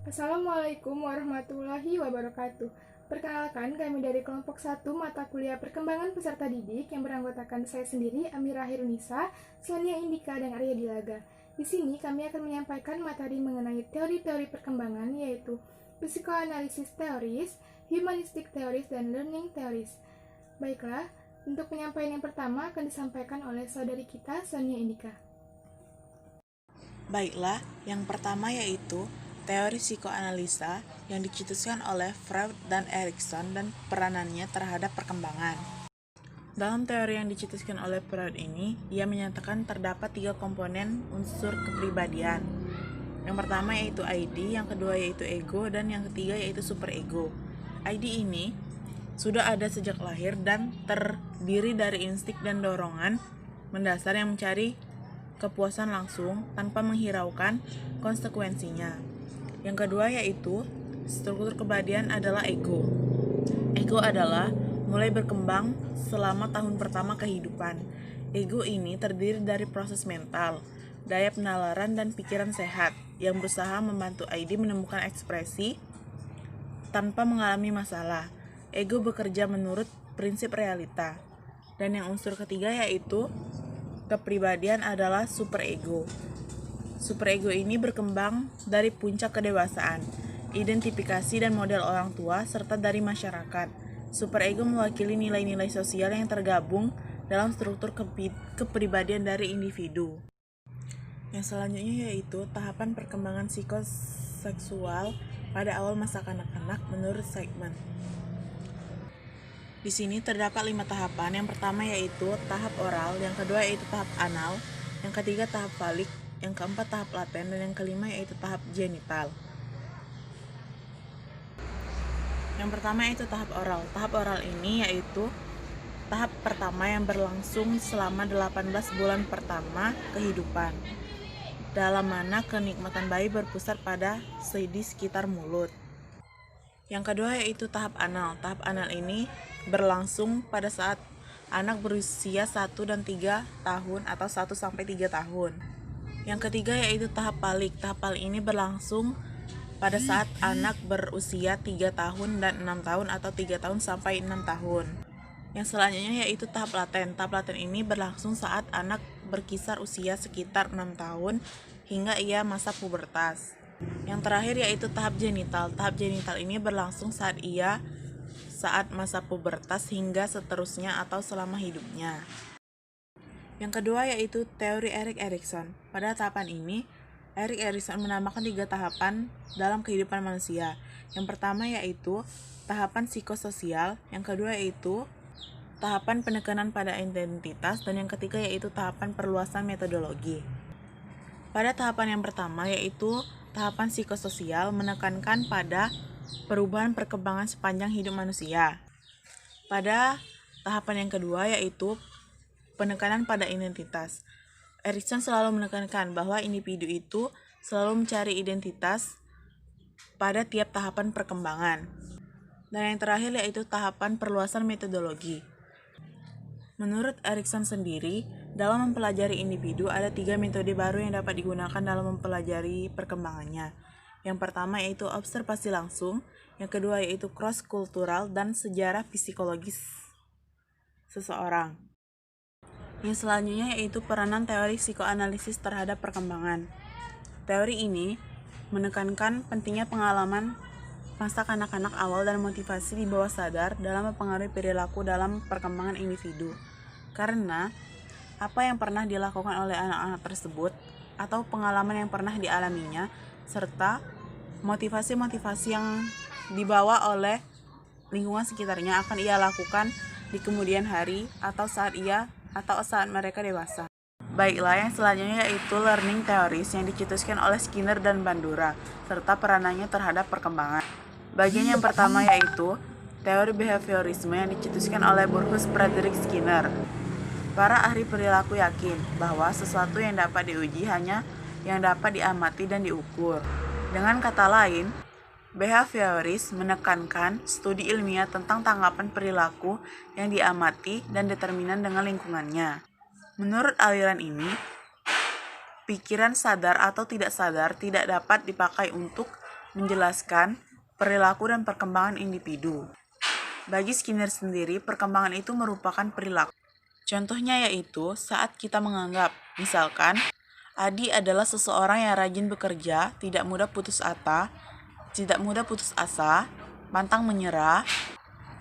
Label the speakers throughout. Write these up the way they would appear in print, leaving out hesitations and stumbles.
Speaker 1: Assalamualaikum warahmatullahi wabarakatuh. Perkenalkan, kami dari kelompok 1 mata kuliah perkembangan peserta didik yang beranggotakan saya sendiri, Amira Hirunisa, Sonia Indika, dan Arya Dilaga. Di sini kami akan menyampaikan materi mengenai teori-teori perkembangan, yaitu psikoanalisis teoris, humanistik teoris, dan learning teoris. Baiklah, untuk penyampaian yang pertama akan disampaikan oleh saudari kita, Sonia Indika.
Speaker 2: Baiklah, yang pertama yaitu teori psikoanalisa yang dicetuskan oleh Freud dan Erikson dan peranannya terhadap perkembangan. Dalam teori yang dicetuskan oleh Freud ini, ia menyatakan terdapat 3 komponen unsur kepribadian. Yang pertama yaitu ID, yang kedua yaitu ego, dan yang ketiga yaitu superego. ID ini sudah ada sejak lahir dan terdiri dari insting dan dorongan mendasar yang mencari kepuasan langsung tanpa menghiraukan konsekuensinya. Yang kedua yaitu struktur kepribadian adalah ego. Ego adalah mulai berkembang selama tahun pertama kehidupan. Ego ini terdiri dari proses mental, daya penalaran dan pikiran sehat yang berusaha membantu ID menemukan ekspresi tanpa mengalami masalah. Ego bekerja menurut prinsip realita. Dan yang unsur ketiga yaitu kepribadian adalah superego. Superego ini berkembang dari puncak kedewasaan, identifikasi dan model orang tua, serta dari masyarakat. Superego mewakili nilai-nilai sosial yang tergabung dalam struktur kepribadian dari individu. Yang selanjutnya yaitu tahapan perkembangan psikoseksual pada awal masa kanak-kanak menurut Sigmund. Di sini terdapat 5 tahapan. Yang pertama yaitu tahap oral, yang kedua yaitu tahap anal, yang ketiga tahap falik, yang keempat tahap laten, dan yang kelima yaitu tahap genital. Yang pertama yaitu tahap oral. Tahap oral ini yaitu tahap pertama yang berlangsung selama 18 bulan pertama kehidupan, dalam mana kenikmatan bayi berpusat pada di sekitar mulut. Yang kedua yaitu tahap anal. Tahap anal ini berlangsung pada saat anak berusia 1 dan 3 tahun atau 1 sampai 3 tahun. Yang ketiga yaitu tahap falik. Tahap falik ini berlangsung pada saat anak berusia 3 tahun dan 6 tahun atau 3 tahun sampai 6 tahun. Yang selanjutnya yaitu tahap laten. Tahap laten ini berlangsung saat anak berkisar usia sekitar 6 tahun hingga ia masa pubertas. Yang terakhir yaitu tahap genital. Tahap genital ini berlangsung saat masa pubertas hingga seterusnya atau selama hidupnya. Yang kedua yaitu teori Erik Erikson. Pada tahapan ini, Erik Erikson menambahkan 3 tahapan dalam kehidupan manusia. Yang pertama yaitu tahapan psikososial, yang kedua yaitu tahapan penekanan pada identitas, dan yang ketiga yaitu tahapan perluasan metodologi. Pada tahapan yang pertama yaitu tahapan psikososial menekankan pada perubahan perkembangan sepanjang hidup manusia. Pada tahapan yang kedua yaitu penekanan pada identitas. Erikson selalu menekankan bahwa individu itu selalu mencari identitas pada tiap tahapan perkembangan. Dan yang terakhir yaitu tahapan perluasan metodologi. Menurut Erikson sendiri, dalam mempelajari individu ada 3 metode baru yang dapat digunakan dalam mempelajari perkembangannya. Yang pertama yaitu observasi langsung, yang kedua yaitu cross-kultural dan sejarah psikologis seseorang. Yang selanjutnya yaitu peranan teori psikoanalisis terhadap perkembangan. Teori ini menekankan pentingnya pengalaman masa kanak-kanak awal dan motivasi di bawah sadar dalam mempengaruhi perilaku dalam perkembangan individu. Karena apa yang pernah dilakukan oleh anak-anak tersebut atau pengalaman yang pernah dialaminya serta motivasi-motivasi yang dibawa oleh lingkungan sekitarnya akan ia lakukan di kemudian hari atau saat mereka dewasa. Baiklah, yang selanjutnya yaitu learning theories yang dicetuskan oleh Skinner dan Bandura, serta peranannya terhadap perkembangan. Bagian yang pertama yaitu teori behaviorisme yang dicetuskan oleh Bruce Frederick Skinner. Para ahli perilaku yakin bahwa sesuatu yang dapat diuji hanya yang dapat diamati dan diukur. Dengan kata lain, behavioris menekankan studi ilmiah tentang tanggapan perilaku yang diamati dan determinan dengan lingkungannya. Menurut aliran ini, pikiran sadar atau tidak sadar tidak dapat dipakai untuk menjelaskan perilaku dan perkembangan individu. Bagi Skinner sendiri, perkembangan itu merupakan perilaku. Contohnya yaitu saat kita menganggap, misalkan, Adi adalah seseorang yang rajin bekerja, tidak mudah putus asa, pantang menyerah,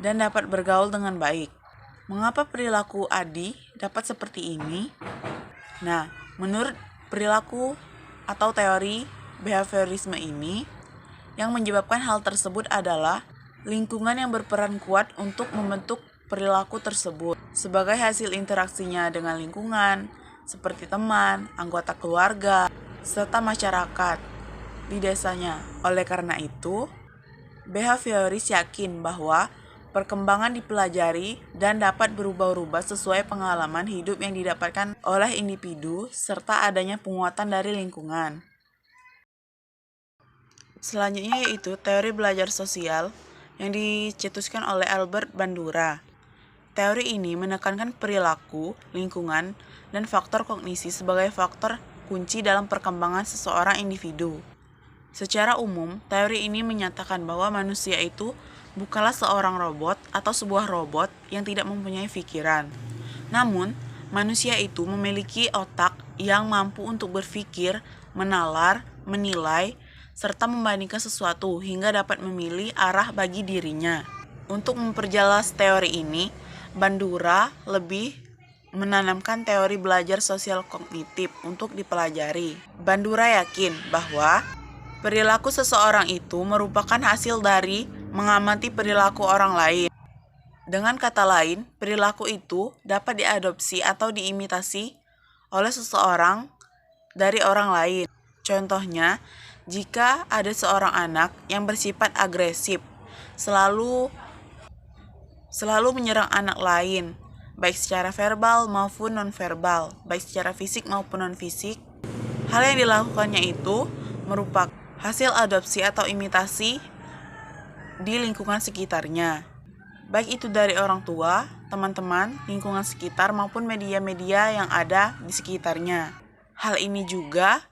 Speaker 2: dan dapat bergaul dengan baik. Mengapa perilaku Adi dapat seperti ini? Nah, menurut perilaku atau teori behaviorisme ini, yang menyebabkan hal tersebut adalah lingkungan yang berperan kuat untuk membentuk perilaku tersebut sebagai hasil interaksinya dengan lingkungan, seperti teman, anggota keluarga, serta masyarakat di desanya. Oleh karena itu, behavioris yakin bahwa perkembangan dipelajari dan dapat berubah-ubah sesuai pengalaman hidup yang didapatkan oleh individu serta adanya penguatan dari lingkungan. Selanjutnya yaitu teori belajar sosial yang dicetuskan oleh Albert Bandura. Teori ini menekankan perilaku, lingkungan, dan faktor kognisi sebagai faktor kunci dalam perkembangan seseorang individu. Secara umum, teori ini menyatakan bahwa manusia itu bukanlah seorang robot atau sebuah robot yang tidak mempunyai pikiran. Namun, manusia itu memiliki otak yang mampu untuk berpikir, menalar, menilai, serta membandingkan sesuatu hingga dapat memilih arah bagi dirinya. Untuk memperjelas teori ini, Bandura lebih menanamkan teori belajar sosial kognitif untuk dipelajari. Bandura yakin bahwa perilaku seseorang itu merupakan hasil dari mengamati perilaku orang lain. Dengan kata lain, perilaku itu dapat diadopsi atau diimitasi oleh seseorang dari orang lain. Contohnya, jika ada seorang anak yang bersifat agresif, selalu menyerang anak lain, baik secara verbal maupun non-verbal, baik secara fisik maupun non-fisik. Hal yang dilakukannya itu merupakan hasil adopsi atau imitasi di lingkungan sekitarnya, baik itu dari orang tua, teman-teman, lingkungan sekitar, maupun media-media yang ada di sekitarnya. Hal ini juga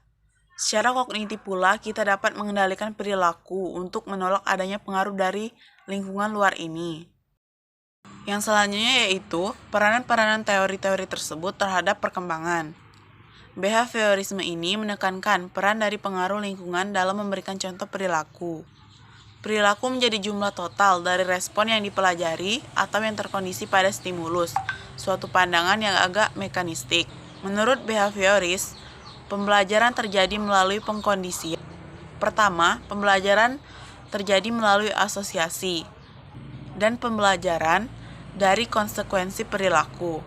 Speaker 2: secara kognitif pula kita dapat mengendalikan perilaku untuk menolak adanya pengaruh dari lingkungan luar ini. Yang selanjutnya yaitu peranan-peranan teori-teori tersebut terhadap perkembangan. Behaviorisme ini menekankan peran dari pengaruh lingkungan dalam memberikan contoh perilaku. Perilaku menjadi jumlah total dari respon yang dipelajari atau yang terkondisi pada stimulus, suatu pandangan yang agak mekanistik. Menurut behavioris, pembelajaran terjadi melalui pengkondisian. Pertama, pembelajaran terjadi melalui asosiasi, dan pembelajaran dari konsekuensi perilaku.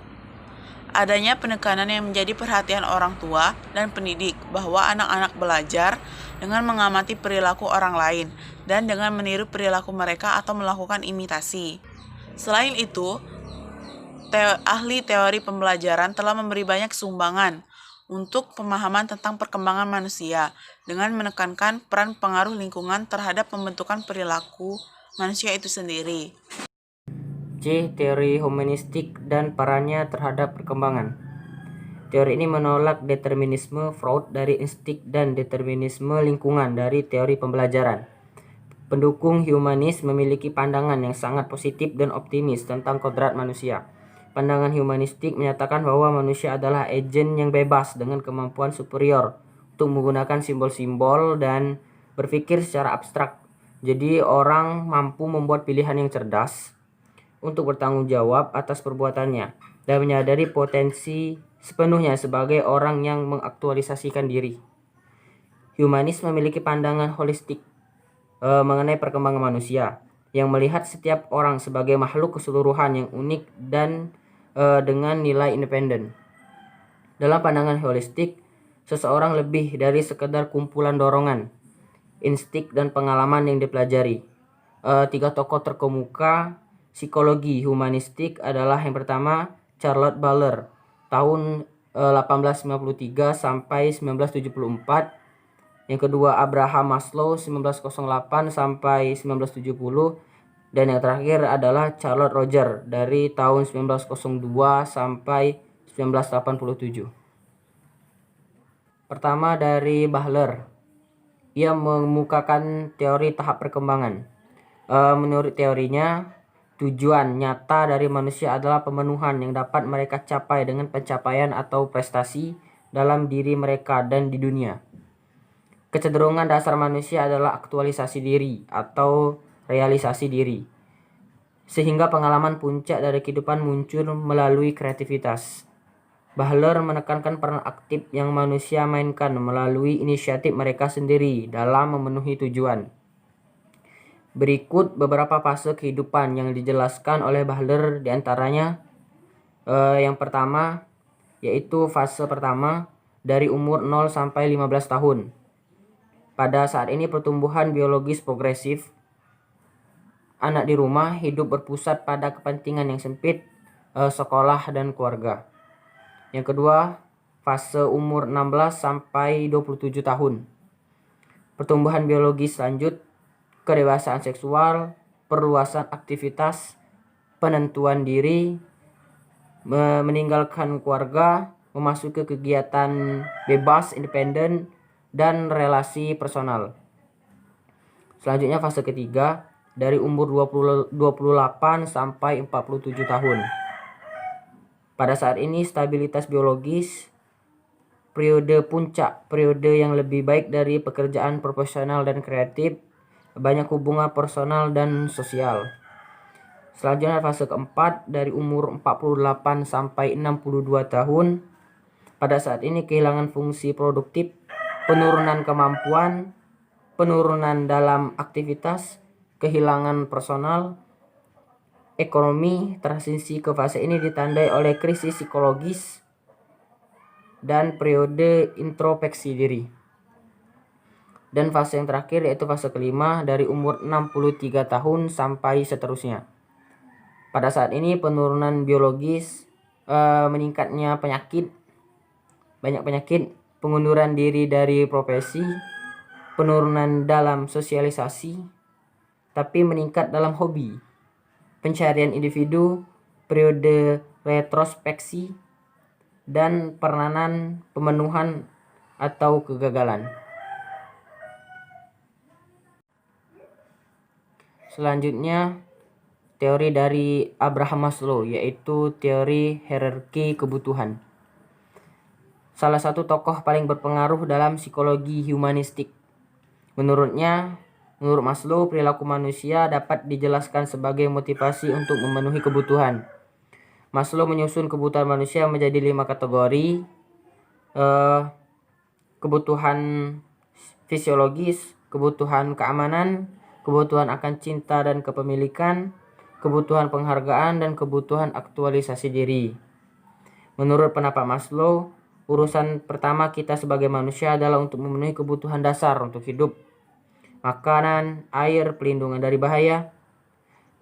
Speaker 2: Adanya penekanan yang menjadi perhatian orang tua dan pendidik bahwa anak-anak belajar dengan mengamati perilaku orang lain dan dengan meniru perilaku mereka atau melakukan imitasi. Selain itu, ahli teori pembelajaran telah memberi banyak sumbangan untuk pemahaman tentang perkembangan manusia dengan menekankan peran pengaruh lingkungan terhadap pembentukan perilaku manusia itu sendiri.
Speaker 3: C. Teori humanistik dan perannya terhadap perkembangan. Teori ini menolak determinisme Freud dari insting dan determinisme lingkungan dari teori pembelajaran. Pendukung humanis memiliki pandangan yang sangat positif dan optimis tentang kodrat manusia. Pandangan humanistik menyatakan bahwa manusia adalah agen yang bebas dengan kemampuan superior untuk menggunakan simbol-simbol dan berpikir secara abstrak. Jadi orang mampu membuat pilihan yang cerdas untuk bertanggung jawab atas perbuatannya dan menyadari potensi sepenuhnya sebagai orang yang mengaktualisasikan diri. Humanis memiliki pandangan holistik mengenai perkembangan manusia yang melihat setiap orang sebagai makhluk keseluruhan yang unik dan dengan nilai independen. Dalam pandangan holistik, seseorang lebih dari sekedar kumpulan dorongan, insting dan pengalaman yang dipelajari. Tiga tokoh terkemuka psikologi humanistik adalah yang pertama Charlotte Baller tahun 1853 sampai 1974, yang kedua Abraham Maslow 1908 sampai 1970, dan yang terakhir adalah Charlotte Roger dari tahun 1902 sampai 1987. Pertama dari Baller. ia mengemukakan teori tahap perkembangan. Menurut teorinya, tujuan nyata dari manusia adalah pemenuhan yang dapat mereka capai dengan pencapaian atau prestasi dalam diri mereka dan di dunia. Kecenderungan dasar manusia adalah aktualisasi diri atau realisasi diri, sehingga pengalaman puncak dari kehidupan muncul melalui kreativitas. Bahler menekankan peran aktif yang manusia mainkan melalui inisiatif mereka sendiri dalam memenuhi tujuan. Berikut beberapa fase kehidupan yang dijelaskan oleh Bahler, diantaranya yang pertama yaitu fase pertama dari umur 0 sampai 15 tahun. Pada saat ini pertumbuhan biologis progresif. Anak di rumah hidup berpusat pada kepentingan yang sempit, sekolah dan keluarga. Yang kedua, fase umur 16 sampai 27 tahun. Pertumbuhan biologis lanjut, kedewasaan seksual, perluasan aktivitas, penentuan diri, meninggalkan keluarga, memasuki kegiatan bebas, independen, dan relasi personal. Selanjutnya fase ketiga, dari umur 28 sampai 47 tahun. Pada saat ini stabilitas biologis, periode puncak, periode yang lebih baik dari pekerjaan profesional dan kreatif, banyak hubungan personal dan sosial. Selanjutnya fase keempat dari umur 48 sampai 62 tahun. Pada saat ini kehilangan fungsi produktif, penurunan kemampuan, penurunan dalam aktivitas, kehilangan personal, ekonomi. Transisi ke fase ini ditandai oleh krisis psikologis dan periode introspeksi diri. Dan fase yang terakhir yaitu fase kelima dari umur 63 tahun sampai seterusnya. Pada saat ini penurunan biologis, meningkatnya banyak penyakit, pengunduran diri dari profesi, penurunan dalam sosialisasi, tapi meningkat dalam hobi, pencarian individu, periode retrospeksi, dan peranan pemenuhan atau kegagalan. Selanjutnya, teori dari Abraham Maslow, yaitu teori hierarki kebutuhan. Salah satu tokoh paling berpengaruh dalam psikologi humanistik. Menurut Maslow, perilaku manusia dapat dijelaskan sebagai motivasi untuk memenuhi kebutuhan. Maslow menyusun kebutuhan manusia menjadi 5 kategori. Kebutuhan fisiologis, kebutuhan keamanan, kebutuhan akan cinta dan kepemilikan, kebutuhan penghargaan, dan kebutuhan aktualisasi diri. Menurut pendapat Maslow, urusan pertama kita sebagai manusia adalah untuk memenuhi kebutuhan dasar untuk hidup. Makanan, air, pelindungan dari bahaya.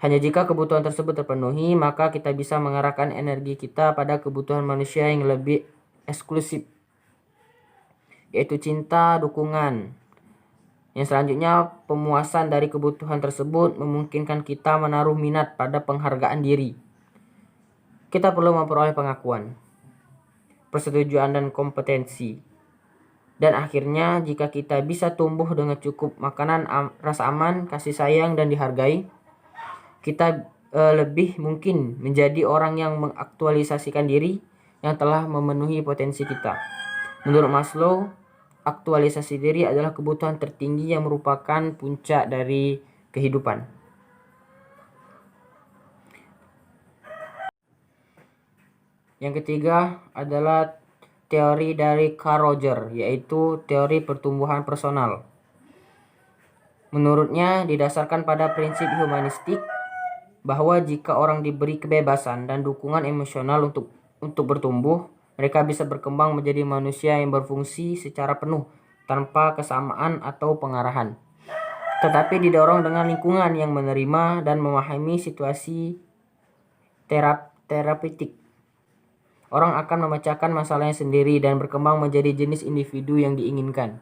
Speaker 3: Hanya jika kebutuhan tersebut terpenuhi, maka kita bisa mengarahkan energi kita pada kebutuhan manusia yang lebih eksklusif, yaitu cinta, dukungan. Yang selanjutnya, pemuasan dari kebutuhan tersebut memungkinkan kita menaruh minat pada penghargaan diri. Kita perlu memperoleh pengakuan, persetujuan, dan kompetensi. Dan akhirnya, jika kita bisa tumbuh dengan cukup makanan, rasa aman, kasih sayang, dan dihargai, kita lebih mungkin menjadi orang yang mengaktualisasikan diri yang telah memenuhi potensi kita. Menurut Maslow, aktualisasi diri adalah kebutuhan tertinggi yang merupakan puncak dari kehidupan. Yang ketiga adalah teori dari Carl Rogers, yaitu teori pertumbuhan personal. Menurutnya, didasarkan pada prinsip humanistik bahwa jika orang diberi kebebasan dan dukungan emosional untuk bertumbuh, mereka bisa berkembang menjadi manusia yang berfungsi secara penuh tanpa kesamaan atau pengarahan, tetapi didorong dengan lingkungan yang menerima dan memahami situasi terapeutik. Orang akan memecahkan masalahnya sendiri dan berkembang menjadi jenis individu yang diinginkan.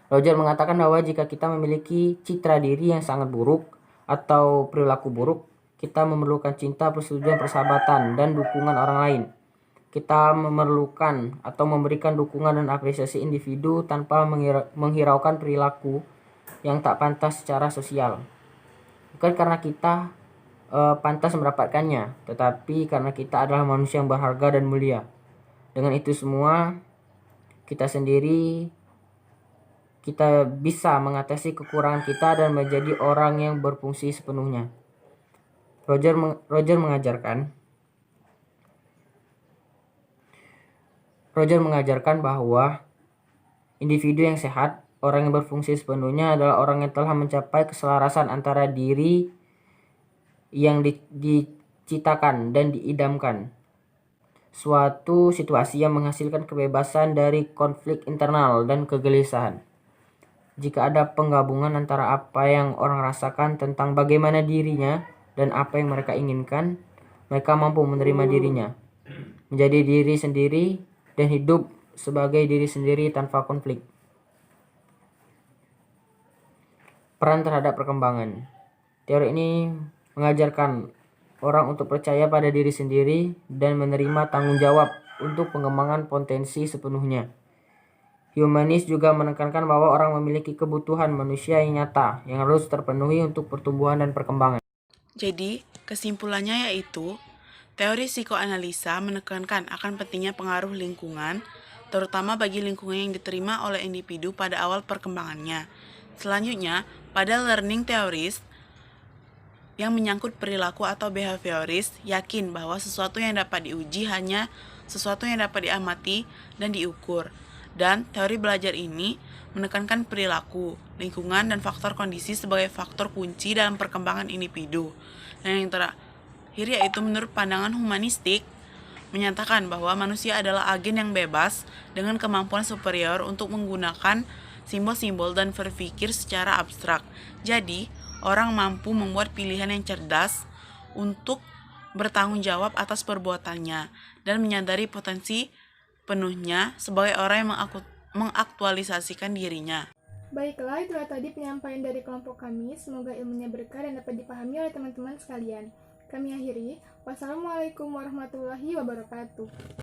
Speaker 3: Roger mengatakan bahwa jika kita memiliki citra diri yang sangat buruk atau perilaku buruk, kita memerlukan cinta, persetujuan, persahabatan, dan dukungan orang lain. kita memerlukan atau memberikan dukungan dan apresiasi individu tanpa menghiraukan perilaku yang tak pantas secara sosial. Bukan karena kita pantas mendapatkannya, tetapi karena kita adalah manusia yang berharga dan mulia. Dengan itu semua, kita bisa mengatasi kekurangan kita dan menjadi orang yang berfungsi sepenuhnya. Roger mengajarkan bahwa individu yang sehat, orang yang berfungsi sepenuhnya adalah orang yang telah mencapai keselarasan antara diri yang diciptakan dan diidamkan. Suatu situasi yang menghasilkan kebebasan dari konflik internal dan kegelisahan. Jika ada penggabungan antara apa yang orang rasakan tentang bagaimana dirinya dan apa yang mereka inginkan, mereka mampu menerima dirinya, menjadi diri sendiri, dan hidup sebagai diri sendiri tanpa konflik. Peran terhadap perkembangan. Teori ini mengajarkan orang untuk percaya pada diri sendiri dan menerima tanggung jawab untuk pengembangan potensi sepenuhnya. Humanis juga menekankan bahwa orang memiliki kebutuhan manusia yang nyata yang harus terpenuhi untuk pertumbuhan dan perkembangan.
Speaker 2: Jadi, kesimpulannya yaitu, teori psikoanalisa menekankan akan pentingnya pengaruh lingkungan, terutama bagi lingkungan yang diterima oleh individu pada awal perkembangannya. Selanjutnya, pada learning theories yang menyangkut perilaku atau behavioris, yakin bahwa sesuatu yang dapat diuji hanya sesuatu yang dapat diamati dan diukur. Dan teori belajar ini menekankan perilaku, lingkungan, dan faktor kondisi sebagai faktor kunci dalam perkembangan individu. Dan yang terakhir yaitu menurut pandangan humanistik, menyatakan bahwa manusia adalah agen yang bebas dengan kemampuan superior untuk menggunakan simbol-simbol dan berpikir secara abstrak. Jadi, orang mampu membuat pilihan yang cerdas untuk bertanggung jawab atas perbuatannya dan menyadari potensi penuhnya sebagai orang yang mengaktualisasikan dirinya.
Speaker 1: Baiklah, itulah tadi penyampaian dari kelompok kami. Semoga ilmunya berkah dan dapat dipahami oleh teman-teman sekalian. Kami akhiri. Wassalamualaikum warahmatullahi wabarakatuh.